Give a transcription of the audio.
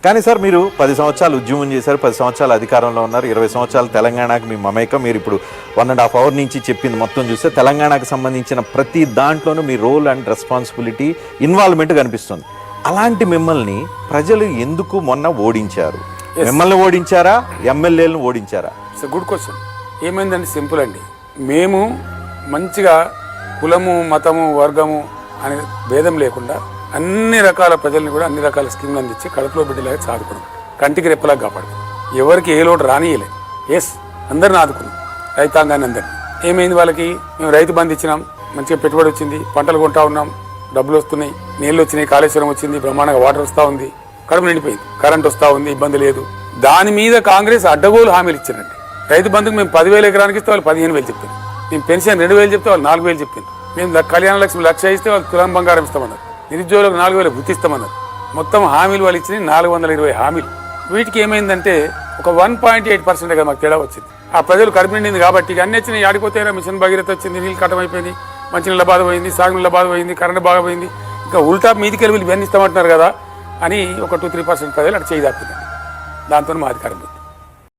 కానీ సార్ మీరు 10 సంవత్సరాలు ఉద్యమం చేశారు, 10 సంవత్సరాలు అధికారంలో ఉన్నారు, 20 సంవత్సరాలు తెలంగాణకు మీ మమేకం. మీరు ఇప్పుడు 1.5 hour నుంచి చెప్పింది మొత్తం చూస్తే తెలంగాణకు సంబంధించిన ప్రతి దాంట్లోనూ మీ రోల్ అండ్ రెస్పాన్సిబిలిటీ ఇన్వాల్వ్మెంట్ కనిపిస్తుంది. అలాంటి మిమ్మల్ని ప్రజలు ఎందుకు మొన్న ఓడించారు? మిమ్మల్ని ఓడించారా, ఎమ్మెల్యేలను ఓడించారా? It's good question. ఏమైందంటే సింపుల్ అండి, మేము మంచిగా కులము మతము వర్గము అనే భేదం లేకుండా అన్ని రకాల ప్రజల్ని కూడా అన్ని రకాల స్కీమ్లు అందించి కడుపులో బిడ్డలాగా సాదుకున్నాం, కంటికి రెప్పలాగా కాపాడుకున్నాం, ఎవరికి ఏ లోటు రానియలే. ఎస్, అందరిని ఆదుకున్నాం, రైతాంగాన్ని అందరినీ. ఏమైంది వాళ్ళకి? మేము రైతు బంధు ఇచ్చినాం, మంచిగా పెట్టుబడి వచ్చింది, పంటలు కొంటా ఉన్నాం, డబ్బులు వస్తున్నాయి, నీళ్లు వచ్చినాయి, కాళేశ్వరం వచ్చింది, బ్రహ్మాండంగా వాటర్ వస్తూ ఉంది, కడుపు నిండిపోయింది, కరెంట్ వస్తూ ఉంది, ఇబ్బంది లేదు. దాని మీద కాంగ్రెస్ అడ్డగోలు హామీలు ఇచ్చారండి. రైతు బంధుకు మేము 10,000 ఎకరానికి ఇస్తే వాళ్ళు 15,000 చెప్తారు, మేము పెన్షన్ 2,000 చెప్తే వాళ్ళు 4,000 చెప్తారు, మేము కళ్యాణ లక్ష్మి 1,00,000 ఇస్తే వాళ్ళు తులం బంగారం ఇస్తామన్నారు, నిరుద్యోగులకు 4,000 గుర్తిస్తామన్నారు. మొత్తం హామీలు వాళ్ళు ఇచ్చిన 420 హామీలు. వీటికి ఏమైందంటే ఒక 1.8% కదా మాకు తేడా వచ్చింది. ఆ ప్రజలు కడుపు నిండింది కాబట్టి అన్ని వచ్చినాయి. ఆడిపోతే మిషన్ భగీరథ వచ్చింది, నీళ్ళు కట్టమైపోయింది, మంచినీళ్ళ బాధ పోయింది, సాగునీళ్ళ బాధ పోయింది, కరెంట్ బాగా పోయింది, ఇంకా ఉల్టా మీదికి వెళ్ళి ఇవన్నీ ఇస్తామంటున్నారు కదా అని ఒక 2-3% ప్రజలు అటు చేయి దాపుతుంది. దాంతో మా అధికారం పోయింది.